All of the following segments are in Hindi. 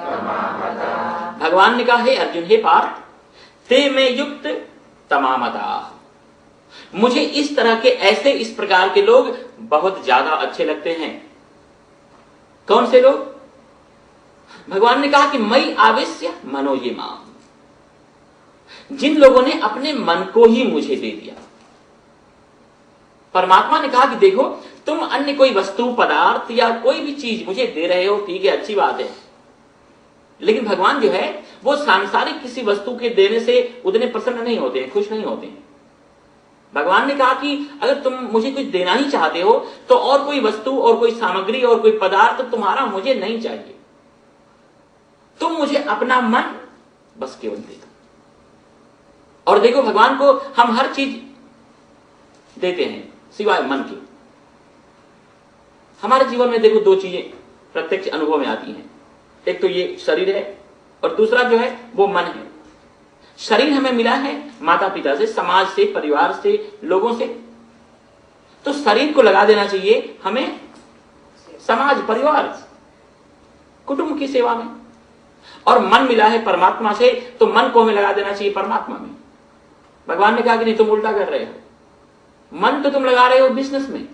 तमामता। भगवान ने कहा, हे अर्जुन, हे पार्थ, ते में युक्त तमामता, मुझे इस तरह के ऐसे इस प्रकार के लोग बहुत ज्यादा अच्छे लगते हैं। कौन से लोग? भगवान ने कहा कि मई आवेश्य मनो ये माम, जिन लोगों ने अपने मन को ही मुझे दे दिया। परमात्मा ने कहा कि देखो, तुम अन्य कोई वस्तु पदार्थ या कोई भी चीज मुझे दे रहे हो, ठीक है, अच्छी बात है, लेकिन भगवान जो है वो सांसारिक किसी वस्तु के देने से उतने प्रसन्न नहीं होते हैं, खुश नहीं होते हैं। भगवान ने कहा कि अगर तुम मुझे कुछ देना ही चाहते हो तो और कोई वस्तु और कोई सामग्री और कोई पदार्थ तुम्हारा मुझे नहीं चाहिए, तुम मुझे अपना मन बस केवल दे दो। और देखो, भगवान को हम हर चीज देते हैं सिवाय मन के। हमारे जीवन में देखो दो चीजें प्रत्यक्ष अनुभव में आती हैं, एक तो ये शरीर है और दूसरा जो है वो मन है। शरीर हमें मिला है माता पिता से, समाज से, परिवार से, लोगों से, तो शरीर को लगा देना चाहिए हमें समाज, परिवार, कुटुंब की सेवा में। और मन मिला है परमात्मा से, तो मन को हमें लगा देना चाहिए परमात्मा में। भगवान ने कहा कि नहीं, तुम उल्टा कर रहे हो, मन तो तुम लगा रहे हो बिजनेस में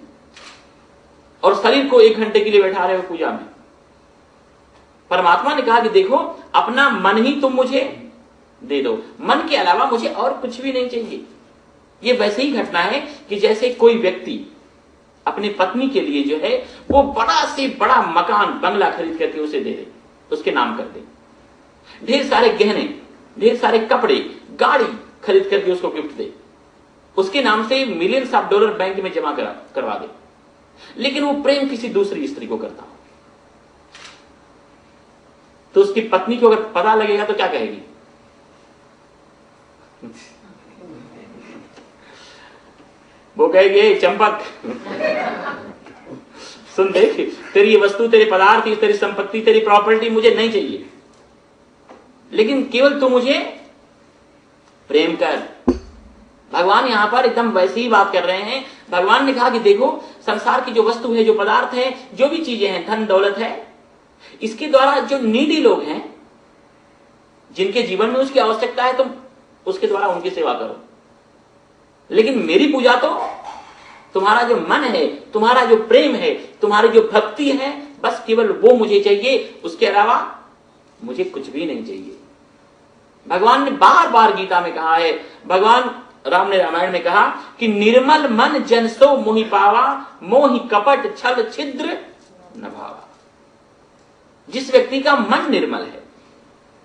और शरीर को 1 घंटे के लिए बैठा रहे हो पूजा में। परमात्मा ने कहा कि देखो, अपना मन ही तुम मुझे दे दो, मन के अलावा मुझे और कुछ भी नहीं चाहिए। ये वैसे ही घटना है कि जैसे कोई व्यक्ति अपनी पत्नी के लिए जो है वो बड़ा से बड़ा मकान, बंगला खरीद करके उसे दे दे, उसके नाम कर दे, ढेर सारे गहने, ढेर सारे कपड़े, गाड़ी खरीद करके उसको गिफ्ट दे, उसके नाम से मिलियंस ऑफ डॉलर बैंक में जमा करवा दे, लेकिन वो प्रेम किसी दूसरी स्त्री को करता हो, तो उसकी पत्नी को अगर पता लगेगा तो क्या कहेगी? वो कहेगी, चंपक सुन, देख, तेरी ये वस्तु, तेरे पदार्थ, तेरी संपत्ति, तेरी प्रॉपर्टी मुझे नहीं चाहिए, लेकिन केवल तू मुझे प्रेम कर। भगवान यहां पर एकदम वैसे ही बात कर रहे हैं। भगवान ने कहा कि देखो, संसार की जो वस्तु है, जो पदार्थ है, जो भी चीजें हैं, धन दौलत है, इसके द्वारा जो नीडी लोग हैं, जिनके जीवन में उसकी आवश्यकता है, तुम उसके द्वारा उनकी सेवा करो, लेकिन मेरी पूजा तो तुम्हारा जो मन है, तुम्हारा जो प्रेम है, तुम्हारी जो भक्ति है, बस केवल वो मुझे चाहिए, उसके अलावा मुझे कुछ भी नहीं चाहिए। भगवान ने बार बार गीता में कहा है, भगवान राम ने रामायण में कहा कि निर्मल मन जन सो मोहि पावा, मोहि कपट छल छिद्र न भावा। जिस व्यक्ति का मन निर्मल है,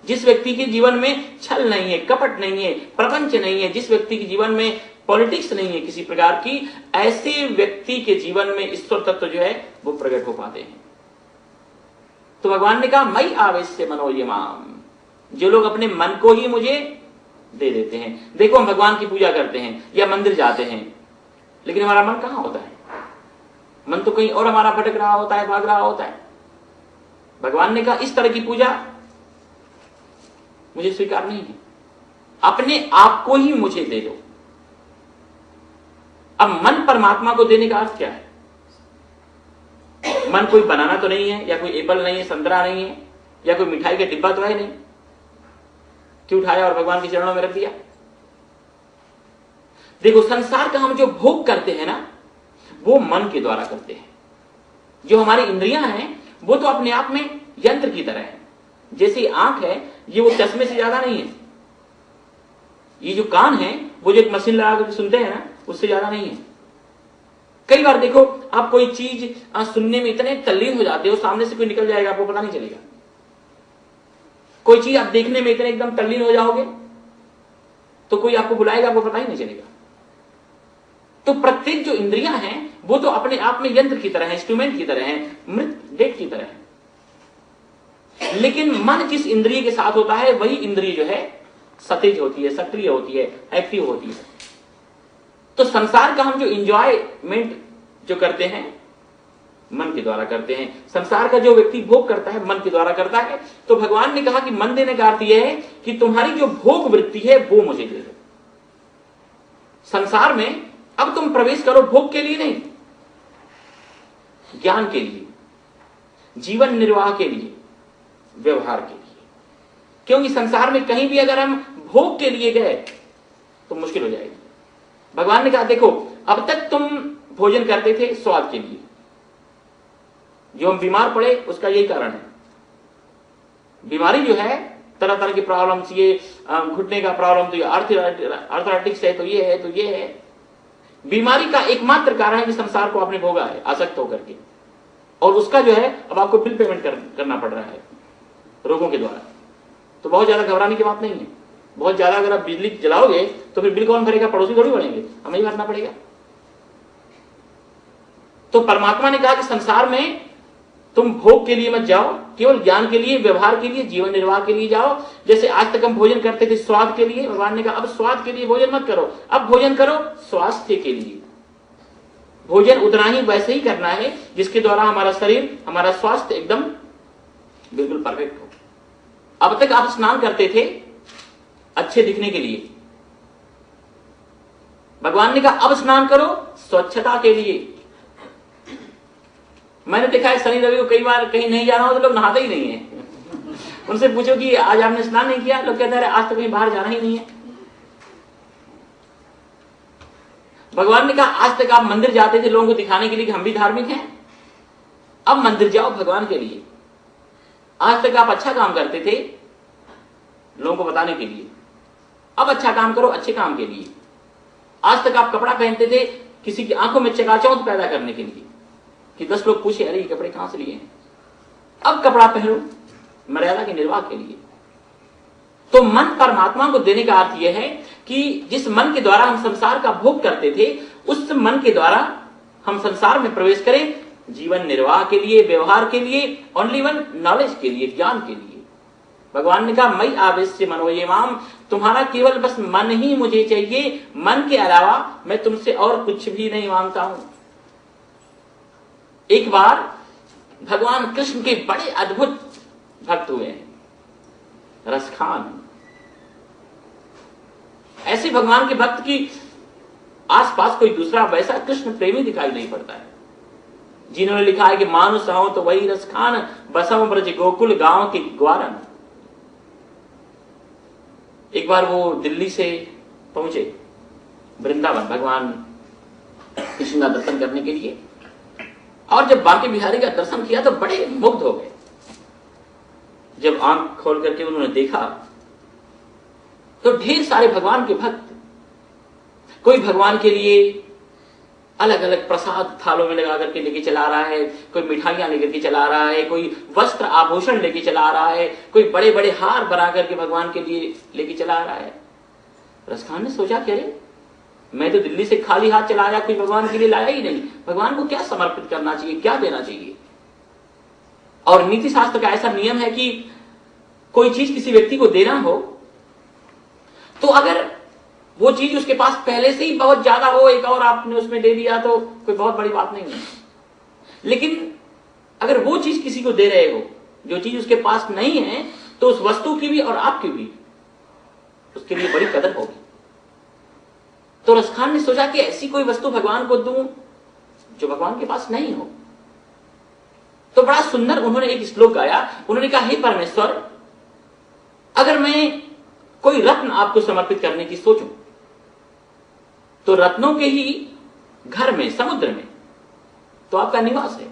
जिस व्यक्ति के जीवन में छल नहीं है, कपट नहीं है, प्रपंच नहीं है, जिस व्यक्ति के जीवन में पॉलिटिक्स नहीं है किसी प्रकार की, ऐसे व्यक्ति के जीवन में ईश्वर तत्व जो है वो प्रकट हो पाते हैं। तो भगवान ने कहा, मई आवेश्य मनो ये माम, जो लोग अपने मन को ही मुझे दे देते हैं। देखो, हम भगवान की पूजा करते हैं या मंदिर जाते हैं, लेकिन हमारा मन कहां होता है? मन तो कहीं और हमारा भटक रहा होता है, भाग रहा होता है। भगवान ने कहा, इस तरह की पूजा मुझे स्वीकार नहीं है, अपने आप को ही मुझे दे दो। अब मन परमात्मा को देने का अर्थ क्या है? मन कोई बनाना तो नहीं है, या कोई एप्पल नहीं है, संतरा नहीं है, या कोई मिठाई का डिब्बा तो है नहीं कि उठाया और भगवान के चरणों में रख दिया। देखो, संसार का हम जो भोग करते हैं ना, वो मन के द्वारा करते हैं। जो हमारी इंद्रियां हैं वो तो अपने आप में यंत्र की तरह है। जैसे आंख है, ये वो चश्मे से ज्यादा नहीं है। ये जो कान है, वो जो एक मशीन लगा कर सुनते हैं ना, उससे ज्यादा नहीं है। कई बार देखो, आप कोई चीज सुनने में इतने तल्लीन हो जाते हो, सामने से कोई निकल जाएगा, आपको पता नहीं चलेगा। कोई चीज आप देखने में इतने एकदम तल्लीन हो जाओगे तो कोई आपको बुलाएगा, आपको पता ही नहीं चलेगा। तो प्रत्येक जो इंद्रियां हैं वो तो अपने आप में यंत्र की तरह है, इंस्ट्रूमेंट की तरह है, मृत डेट की तरह है। लेकिन मन जिस इंद्रिय के साथ होता है, वही इंद्रिय जो है सतेज होती है, सक्रिय होती है, एक्टिव होती है। तो संसार का हम जो इंजॉयमेंट जो करते हैं, मन के द्वारा करते हैं। संसार का जो व्यक्ति भोग करता है, मन के द्वारा करता है। तो भगवान ने कहा कि मन देने का अर्थ यह है कि तुम्हारी जो भोग वृत्ति है वो मुझे दे दो। संसार में अब तुम प्रवेश करो भोग के लिए नहीं, ज्ञान के लिए, जीवन निर्वाह के लिए, व्यवहार के लिए। क्योंकि संसार में कहीं भी अगर हम भोग के लिए गए तो मुश्किल हो जाएगी। भगवान ने कहा देखो, अब तक तुम भोजन करते थे स्वाद के लिए, जो हम बीमार पड़े उसका यही कारण है। बीमारी जो है, तरह तरह की प्रॉब्लम्स, ये घुटने का प्रॉब्लम, तो ये आर्थराइटिक्स है, तो ये है, तो ये है। बीमारी का एकमात्र कारण है कि संसार को आपने भोगा है आसक्त होकर के, और उसका जो है अब आपको बिल पेमेंट करना पड़ रहा है रोगों के द्वारा। तो बहुत ज्यादा घबराने की बात नहीं है। बहुत ज्यादा अगर आप बिजली जलाओगे तो फिर बिल कौन भरेगा? पड़ोसी थोड़ी भरेंगे, हमें ही भरना पड़ेगा। तो परमात्मा ने कहा कि संसार में तुम भोग के लिए मत जाओ, केवल ज्ञान के लिए, व्यवहार के लिए, जीवन निर्वाह के लिए जाओ। जैसे आज तक हम भोजन करते थे स्वाद के लिए, भगवान ने कहा अब स्वाद के लिए भोजन मत करो, अब भोजन करो स्वास्थ्य के लिए। भोजन उतना ही वैसे ही करना है जिसके द्वारा हमारा शरीर, हमारा स्वास्थ्य एकदम बिल्कुल परफेक्ट हो। अब तक आप स्नान करते थे अच्छे दिखने के लिए, भगवान ने कहा अब स्नान करो स्वच्छता के लिए। मैंने देखा है शनि रवि को कई बार कहीं नहीं जाना हो तो लोग नहाते ही नहीं है। उनसे पूछो कि आज आपने स्नान नहीं किया, लोग कहते हैं आज तो कहीं बाहर जाना ही नहीं है। भगवान ने कहा आज तक आप मंदिर जाते थे लोगों को दिखाने के लिए कि हम भी धार्मिक हैं, अब मंदिर जाओ भगवान के लिए। आज तक आप अच्छा काम करते थे लोगों को बताने के लिए, अब अच्छा काम करो अच्छे काम के लिए। आज तक आप कपड़ा पहनते थे किसी की आंखों में चकाचौंध पैदा करने के लिए कि 10 लोग पूछे अरे ये कपड़े कहां से लिए हैं, अब कपड़ा पहनो मर्यादा के निर्वाह के लिए। तो मन परमात्मा को देने का अर्थ यह है कि जिस मन के द्वारा हम संसार का भोग करते थे, उस मन के द्वारा हम संसार में प्रवेश करें जीवन निर्वाह के लिए, व्यवहार के लिए, ओनली वन नॉलेज के लिए, ज्ञान के लिए। भगवान ने कहा मई आवेश से मनोयमाम, तुम्हारा केवल बस मन ही मुझे चाहिए, मन के अलावा मैं तुमसे और कुछ भी नहीं मांगता हूं। एक बार भगवान कृष्ण के बड़े अद्भुत भक्त हुए हैं, रसखान। ऐसे भगवान के भक्त की आसपास कोई दूसरा वैसा कृष्ण प्रेमी दिखाई नहीं पड़ता है, जिन्होंने लिखा है कि मानुष हो तो वही रसखान, बसम ब्रज गोकुल गांव के ग्वारन। एक बार वो दिल्ली से पहुंचे वृंदावन भगवान कृष्ण का दर्शन करने के लिए, और जब बांके बिहारी का दर्शन किया तो बड़े मुग्ध हो गए। जब आंख खोल करके उन्होंने देखा तो ढेर सारे भगवान के भक्त, कोई भगवान के लिए अलग अलग प्रसाद थालों में लगा करके लेके चला रहा है, कोई मिठाइयां लेकर के चला रहा है, कोई वस्त्र आभूषण लेके चला रहा है, कोई बड़े बड़े हार बना करके भगवान के लिए लेके चला रहा है। रसखान ने सोचा कि अरे मैं तो दिल्ली से खाली हाथ चला आया, कोई भगवान के लिए लाया ही नहीं, भगवान को क्या समर्पित करना चाहिए, क्या देना चाहिए। और नीति शास्त्र का ऐसा नियम है कि कोई चीज किसी व्यक्ति को देना हो तो अगर वो चीज उसके पास पहले से ही बहुत ज्यादा हो, एक और आपने उसमें दे दिया तो कोई बहुत बड़ी बात नहीं है। लेकिन अगर वो चीज किसी को दे रहे हो जो चीज उसके पास नहीं है, तो उस वस्तु की भी और आपकी भी उसके लिए बड़ी कदर होगी। तो रसखान ने सोचा कि ऐसी कोई वस्तु भगवान को दूं जो भगवान के पास नहीं हो। तो बड़ा सुंदर उन्होंने एक श्लोक गाया। उन्होंने कहा हे परमेश्वर, अगर मैं कोई रत्न आपको समर्पित करने की सोचूं तो रत्नों के ही घर में, समुद्र में तो आपका निवास है।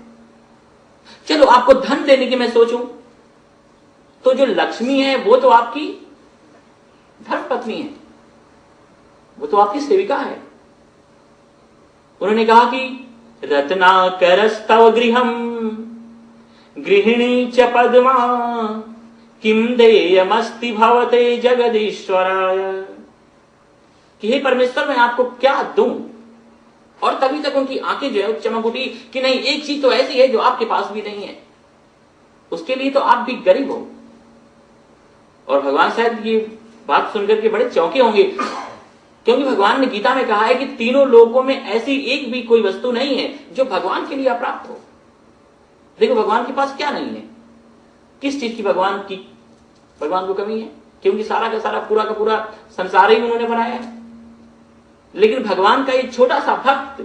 चलो आपको धन देने की मैं सोचूं तो जो लक्ष्मी है वो तो आपकी धर्मपत्नी है, वो तो आपकी सेविका है। उन्होंने कहा कि रत्नाकरस्तव गृहम गृहिणी च पद्मा किम देयमस्ति भवते जगदीश्वराय, कि हे परमेश्वर मैं आपको क्या दूं। और तभी तक उनकी आंखें जो है चमक उठी कि नहीं, एक चीज तो ऐसी है जो आपके पास भी नहीं है, उसके लिए तो आप भी गरीब हो। और भगवान शायद ये बात सुनकर के बड़े चौंके होंगे, क्योंकि भगवान ने गीता में कहा है कि तीनों लोकों में ऐसी एक भी कोई वस्तु नहीं है जो भगवान के लिए अप्राप्त हो। देखो भगवान के पास क्या नहीं है, किस चीज की भगवान को कमी है, क्योंकि सारा का सारा पूरा का पूरा संसार ही उन्होंने बनाया है। लेकिन भगवान का एक छोटा सा भक्त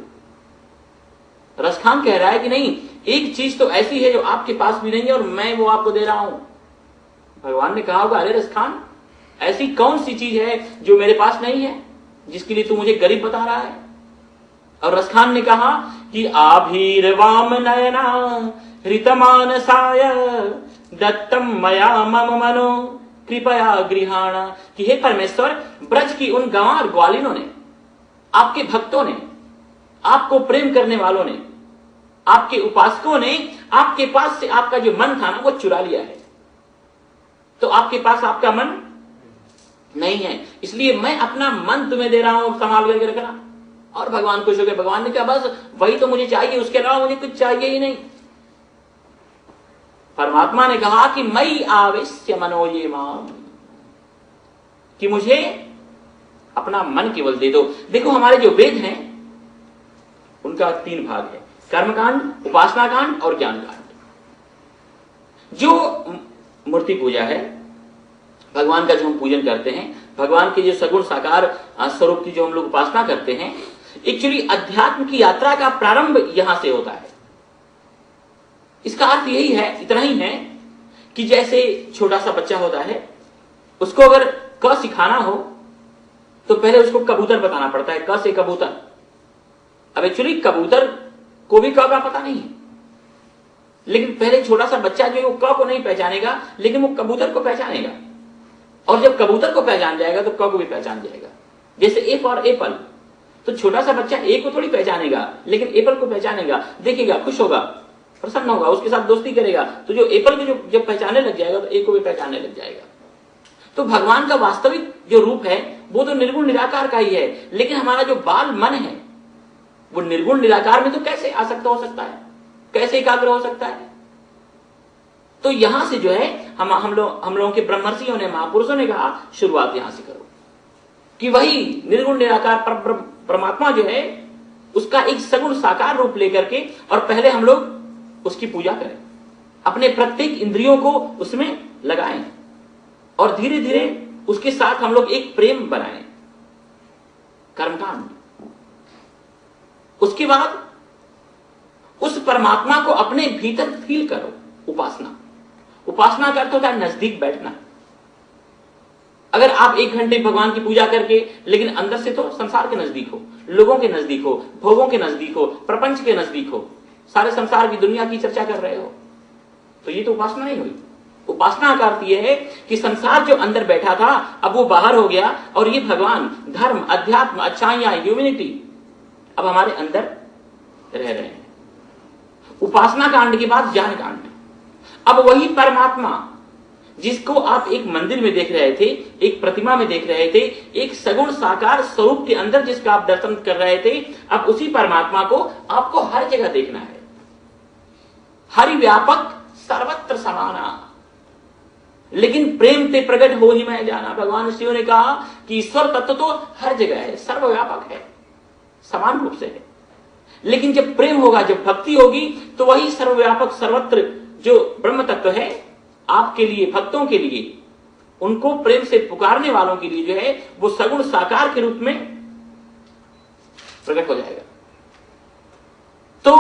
रसखान कह रहा है कि नहीं, एक चीज तो ऐसी है जो आपके पास भी नहीं है और मैं वो आपको दे रहा हूं। भगवान ने कहा होगा, अरे रसखान, ऐसी कौन सी चीज है जो मेरे पास नहीं है, जिसके लिए तू मुझे गरीब बता रहा है? और रसखान ने कहा कि आभीर वाम नयना हृतमानसाय दत्तम मया मम मनो कृपया गृहाणा, कि हे परमेश्वर, ब्रज की उन गंवार ग्वालिनों ने, आपके भक्तों ने, आपको प्रेम करने वालों ने, आपके उपासकों ने आपके पास से आपका जो मन था ना वो चुरा लिया है। तो आपके पास आपका मन नहीं है, इसलिए मैं अपना मन तुम्हें दे रहा हूं, संभाल करके रखना। और भगवान खुश हो गए। भगवान ने कहा बस वही तो मुझे चाहिए, उसके अलावा मुझे कुछ चाहिए ही नहीं। परमात्मा ने कहा कि मई आवेश्य मनो ये माम, कि मुझे अपना मन केवल दे दो। देखो हमारे जो वेद हैं उनका 3 भाग है, कर्मकांड, उपासना कांड और ज्ञान कांड। जो मूर्ति पूजा है, भगवान का जो हम पूजन करते हैं, भगवान के जो सगुण साकार स्वरूप की जो हम लोग उपासना करते हैं, एक्चुअली अध्यात्म की यात्रा का प्रारंभ यहां से होता है। इसका अर्थ यही है, इतना ही है कि जैसे छोटा सा बच्चा होता है, उसको अगर क सिखाना हो तो पहले उसको कबूतर बताना पड़ता है, क से कबूतर। अब एक्चुअली कबूतर को भी क का पता नहीं है, लेकिन पहले छोटा सा बच्चा जो है वो क को नहीं पहचानेगा, लेकिन वो कबूतर को पहचानेगा। और जब कबूतर को पहचान जाएगा तो क को भी पहचान जाएगा। जैसे ए फॉर एप्पल, तो छोटा सा बच्चा ए को थोड़ी पहचानेगा, लेकिन एप्पल को पहचानेगा, देखेगा, खुश होगा, प्रसन्न होगा, उसके साथ दोस्ती करेगा। तो जो एप्पल को जब पहचानने लग जाएगा तो ए को भी पहचानने लग जाएगा। तो भगवान का वास्तविक जो रूप है वो तो निर्गुण निराकार का ही है, लेकिन हमारा जो बाल मन है वो निर्गुण निराकार में तो कैसे आसक्त हो सकता है, कैसे एकाग्र हो सकता है? तो यहां से जो है हम लोगों के ब्रह्मर्षियों ने, महापुरुषों ने कहा शुरुआत यहां से करो, कि वही निर्गुण निराकार परमात्मा जो है उसका एक सगुण साकार रूप लेकर के, और पहले हम लोग उसकी पूजा करें, अपने प्रत्येक इंद्रियों को उसमें लगाएं, और धीरे धीरे उसके साथ हम लोग एक प्रेम बनाएं। कर्मकांड। उसके बाद उस परमात्मा को अपने भीतर फील करो। उपासना। उपासना का अर्थ होता है नजदीक बैठना। अगर आप 1 घंटे भगवान की पूजा करके, लेकिन अंदर से तो संसार के नजदीक हो, लोगों के नजदीक हो, भोगों के नजदीक हो, प्रपंच के नजदीक हो, सारे संसार की दुनिया की चर्चा कर रहे हो, तो ये तो उपासना नहीं हुई। उपासना का अर्थ यह है कि संसार जो अंदर बैठा था अब वो बाहर हो गया, और ये भगवान, धर्म, अध्यात्म, अच्छाइयां, ह्यूमैनिटी अब हमारे अंदर रह रहे हैं। उपासना कांड के बाद ज्ञान कांड। अब वही परमात्मा जिसको आप एक मंदिर में देख रहे थे, एक प्रतिमा में देख रहे थे, एक सगुण साकार स्वरूप के अंदर जिसका आप दर्शन कर रहे थे, अब उसी परमात्मा को आपको हर जगह देखना है। हरि व्यापक सर्वत्र समाना, लेकिन प्रेम ते प्रकट हो ही मैं जाना। भगवान शिव ने कहा कि ईश्वर तत्व तो हर जगह है, सर्वव्यापक है, समान रूप से है, लेकिन जब प्रेम होगा, जब भक्ति होगी, तो वही सर्वव्यापक सर्वत्र जो ब्रह्म तत्व है आपके लिए, भक्तों के लिए, उनको प्रेम से पुकारने वालों के लिए जो है वो सगुण साकार के रूप में प्रकट हो जाएगा। तो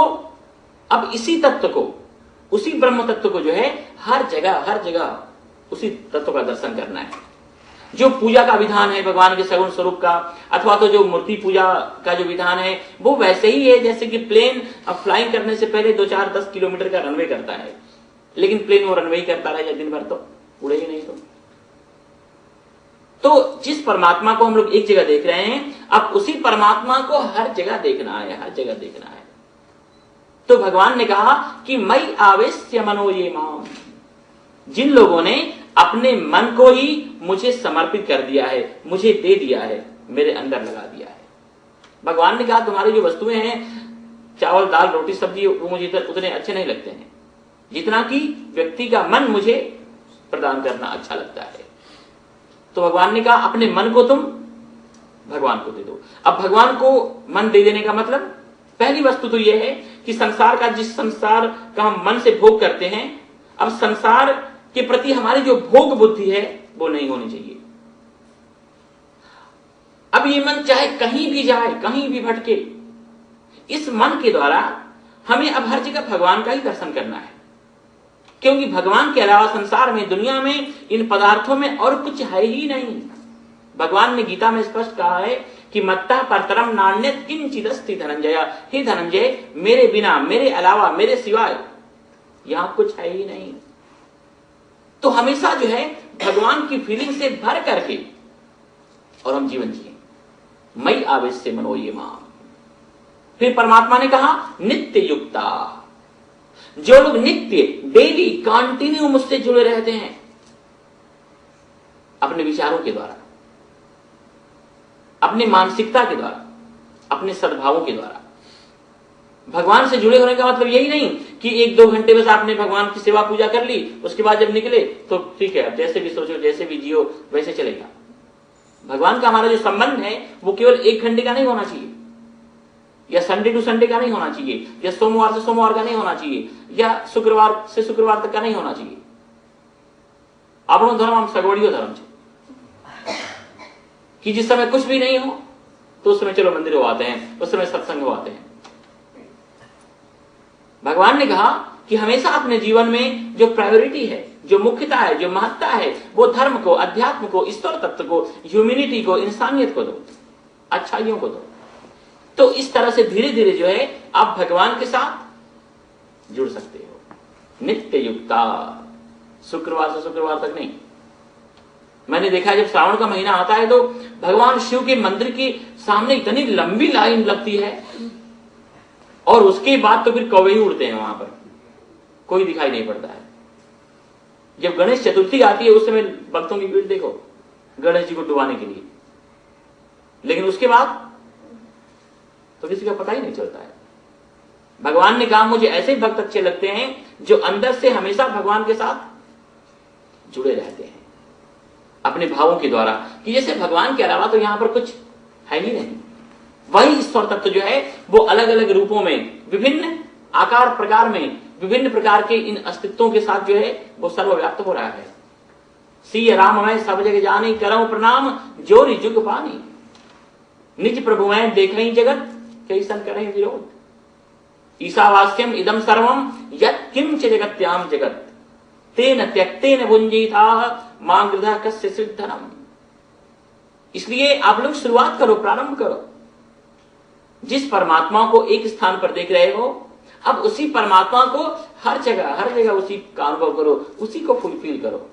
अब इसी तत्व को, उसी ब्रह्म तत्व को जो है हर जगह उसी तत्व का दर्शन करना है। जो पूजा का विधान है भगवान के सगुण स्वरूप का, अथवा तो जो मूर्ति पूजा का जो विधान है वो वैसे ही है जैसे कि प्लेन फ्लाइंग करने से पहले 2, 4, 10 किलोमीटर का रनवे करता है, लेकिन प्लेन वो रनवे ही करता रहे दिन भर तो उड़े ही नहीं। तो जिस परमात्मा को हम लोग एक जगह देख रहे हैं, अब उसी परमात्मा को हर जगह देखना है, हर जगह देखना है। तो भगवान ने कहा कि मई आवेश्य मनो ये माम, जिन लोगों ने अपने मन को ही मुझे समर्पित कर दिया है, मुझे दे दिया है, मेरे अंदर लगा दिया है। भगवान ने कहा तुम्हारी जो वस्तुएं हैं, चावल, दाल, रोटी, सब्जी, वो मुझे उतने अच्छे नहीं लगते हैं जितना कि व्यक्ति का मन मुझे प्रदान करना अच्छा लगता है। तो भगवान ने कहा अपने मन को तुम भगवान को दे दो। अब भगवान को मन दे देने का मतलब, पहली वस्तु तो यह है कि संसार का, जिस संसार का हम मन से भोग करते हैं, अब संसार के प्रति हमारी जो भोग बुद्धि है वो नहीं होनी चाहिए। अब ये मन चाहे कहीं भी जाए, कहीं भी भटके, इस मन के द्वारा हमें अब हर जगह भगवान का ही दर्शन करना है। क्योंकि भगवान के अलावा संसार में, दुनिया में, इन पदार्थों में और कुछ है ही नहीं। भगवान ने गीता में स्पष्ट कहा है कि मत्तः परतरम नान्यत् किंचिदस्ति धनंजय। हे धनंजय, मेरे बिना, मेरे अलावा, मेरे सिवाय यहां कुछ है ही नहीं। तो हमेशा जो है भगवान की फीलिंग से भर करके और हम जीवन जिए। मई आवेश से मनो ये मां। फिर परमात्मा ने कहा नित्य युक्ता, जो लोग नित्य, डेली, कंटिन्यू मुझसे जुड़े रहते हैं अपने विचारों के द्वारा, अपनी मानसिकता के द्वारा, अपने सद्भावों के द्वारा। भगवान से जुड़े होने का मतलब यही नहीं कि 1-2 घंटे बस आपने भगवान की सेवा पूजा कर ली, उसके बाद जब निकले तो ठीक है, अब जैसे भी सोचो, जैसे भी जियो वैसे चलेगा। भगवान का हमारा जो संबंध है वो केवल 1 घंटे का नहीं होना चाहिए, या संडे टू संडे का नहीं होना चाहिए, या सोमवार से सोमवार का नहीं होना चाहिए, या शुक्रवार से शुक्रवार तक का नहीं होना चाहिए। આપણો धर्म हम सगवड़ियो धर्म है कि जिस समय कुछ भी नहीं हो तो उस समय चलो मंदिर आते हैं, उस समय सत्संग आते हैं। भगवान ने कहा कि हमेशा अपने जीवन में जो प्रायोरिटी है, जो मुख्यता है, जो महत्ता है, वो धर्म को, अध्यात्म को, ईश्वर तत्व को, ह्यूमैनिटी को, इंसानियत को दो, अच्छाइयों को दो। तो इस तरह से धीरे धीरे जो है आप भगवान के साथ जुड़ सकते हो। नित्य युक्ता, शुक्रवार से शुक्रवार तक नहीं। मैंने देखा जब श्रावण का महीना आता है तो भगवान शिव के मंदिर के सामने इतनी लंबी लाइन लगती है, और उसके बाद तो फिर कौवे ही उड़ते हैं, वहां पर कोई दिखाई नहीं पड़ता है। जब गणेश चतुर्थी आती है उस समय भक्तों की भीड़ देखो गणेश जी को डुबाने के लिए, लेकिन उसके बाद तो किसी का पता ही नहीं चलता है। भगवान ने कहा मुझे ऐसे भक्त अच्छे लगते हैं जो अंदर से हमेशा भगवान के साथ जुड़े रहते हैं अपने भावों के द्वारा, कि जैसे भगवान के अलावा तो यहां पर कुछ है ही नहीं। वही ईश्वर तत्व जो है वो अलग अलग रूपों में, विभिन्न आकार प्रकार में, विभिन्न प्रकार के इन अस्तित्वों के साथ जो है वो सर्वव्याप्त हो रहा है। सी राम मैं सब जग जानी, करऊं प्रणाम जोरी जुग पानी, निज प्रभु मैं देखई जगत, कैसन करें विरोध, ईशावास्यम इदम सर्वम यत् किंच जगत्याम जगत, तेन त्यक्तेन भुंजीताः मां गृधा कस्य सिद्धनम। इसलिए आप लोग शुरुआत करो, प्रारंभ करो। जिस परमात्मा को एक स्थान पर देख रहे हो, अब उसी परमात्मा को हर जगह उसी का अनुभव करो, उसी को फुलफिल करो,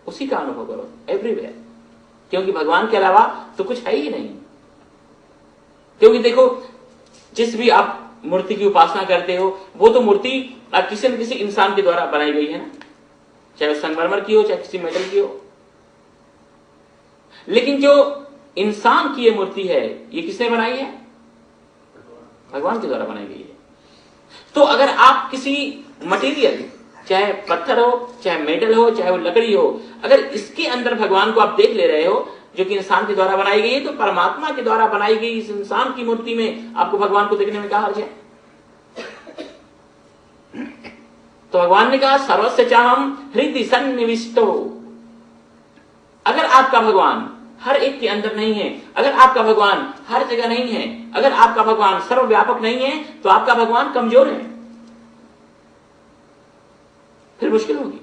उसी का अनुभव करो एवरीवेयर। क्योंकि भगवान के अलावा तो कुछ है ही नहीं। क्योंकि देखो जिस भी आप मूर्ति की उपासना करते हो वो तो मूर्ति किसी न किसी इंसान के द्वारा बनाई गई है ना, चाहे वो संगमरमर की हो, चाहे किसी मेटल की हो। लेकिन जो इंसान की ये मूर्ति है ये किसने बनाई है? भगवान के द्वारा बनाई गई है। तो अगर आप किसी मटेरियल, चाहे पत्थर हो, चाहे मेटल हो, चाहे वो लकड़ी हो, अगर इसके अंदर भगवान को आप देख ले रहे हो जो कि इंसान के द्वारा बनाई गई है, तो परमात्मा के द्वारा बनाई गई इस इंसान की मूर्ति में आपको भगवान को देखने में क्या हर्ज है? तो भगवान ने कहा सर्वस्य चाहम हृदय सन्निविष्टो। अगर आपका भगवान हर एक के अंदर नहीं है, अगर आपका भगवान हर जगह नहीं है, अगर आपका भगवान सर्वव्यापक नहीं है, तो आपका भगवान कमजोर है, फिर मुश्किल होगी।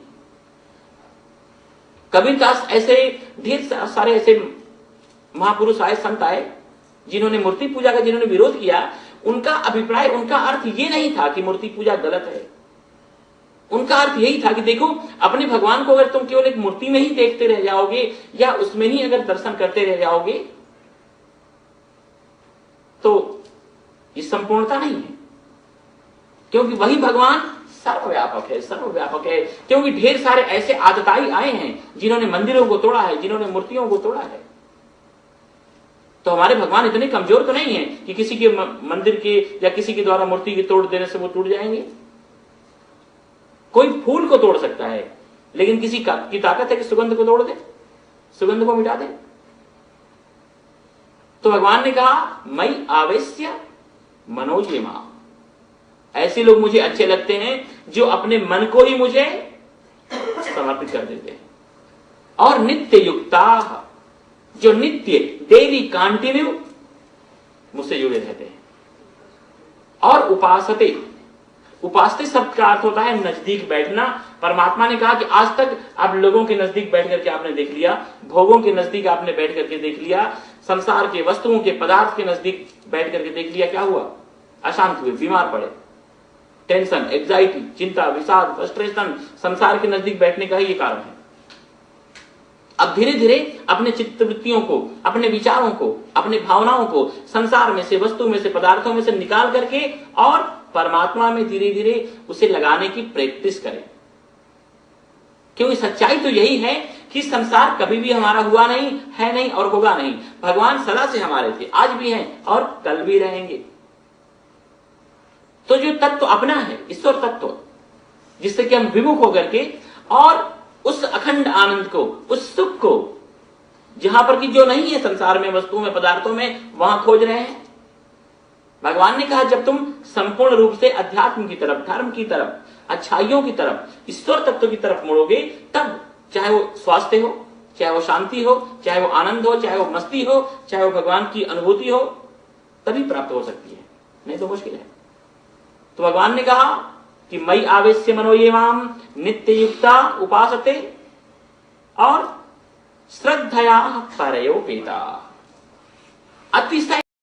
कबीरदास ऐसे ढेर सारे ऐसे महापुरुष आए, संत आए, जिन्होंने मूर्ति पूजा का जिन्होंने विरोध किया। उनका अभिप्राय, उनका अर्थ ये नहीं था कि मूर्ति पूजा गलत है। उनका अर्थ यही था कि देखो अपने भगवान को अगर तुम केवल एक मूर्ति में ही देखते रह जाओगे या उसमें ही अगर दर्शन करते रह जाओगे तो ये संपूर्णता नहीं है। क्योंकि वही भगवान सर्वव्यापक है, सर्वव्यापक है। क्योंकि ढेर सारे ऐसे आतताई आए हैं जिन्होंने मंदिरों को तोड़ा है, जिन्होंने मूर्तियों को तोड़ा है। तो हमारे भगवान इतने कमजोर तो नहीं है कि किसी के मंदिर के या किसी के द्वारा मूर्ति के तोड़ देने से वो टूट जाएंगे। कोई फूल को तोड़ सकता है, लेकिन किसी की ताकत है कि सुगंध को तोड़ दे, सुगंध को मिटा दे। तो भगवान ने कहा मई आवेश्य मनोजेमा। ऐसे लोग मुझे अच्छे लगते हैं जो अपने मन को ही मुझे समर्पित कर देते हैं। और नित्य युक्ता, जो नित्य डेली कंटिन्यू मुझसे जुड़े रहते हैं। और उपासते, उपासते शब्द का अर्थ होता है नजदीक बैठना। परमात्मा ने कहा कि आज तक आप लोगों के नजदीक बैठ करके आपने देख लिया, भोगों के नजदीक आपने बैठ करके देख लिया, संसार के वस्तुओं के पदार्थ के नजदीक बैठ करके देख लिया, क्या हुआ? अशांत हुए, बीमार पड़े, टेंशन, एग्जाइटी, चिंता, विषाद, फ्रस्ट्रेशन, संसार के नजदीक बैठने का ही ये कारण है। अब धीरे धीरे अपने चित्तवृत्तियों को, अपने विचारों को, अपने भावनाओं को संसार में से, वस्तु में से, पदार्थों में से निकाल करके और परमात्मा में धीरे धीरे उसे लगाने की प्रैक्टिस करें। क्योंकि सच्चाई तो यही है कि संसार कभी भी हमारा हुआ नहीं, है नहीं और होगा नहीं। भगवान सदा से हमारे थे, आज भी हैं और कल भी रहेंगे। तो जो तत्व अपना है, ईश्वर तत्व, जिससे कि हम विमुख होकर के और उस अखंड आनंद को, उस सुख को, जहां पर कि जो नहीं है संसार में, वस्तुओं में, पदार्थों में, वहां खोज रहे हैं। भगवान ने कहा जब तुम संपूर्ण रूप से अध्यात्म की तरफ, धर्म की तरफ, अच्छाइयों की तरफ, ईश्वर तत्व की तरफ मुड़ोगे, तब चाहे वो स्वास्थ्य हो, चाहे वो शांति हो, चाहे वो आनंद हो, चाहे वो मस्ती हो, चाहे वो भगवान की अनुभूति हो, तभी प्राप्त हो सकती है, नहीं तो मुश्किल है। तो भगवान ने कहा कि मयि आवेश्य मनो ये माम नित्य युक्ता उपासते और श्रद्धया परयोपेता, अतिशय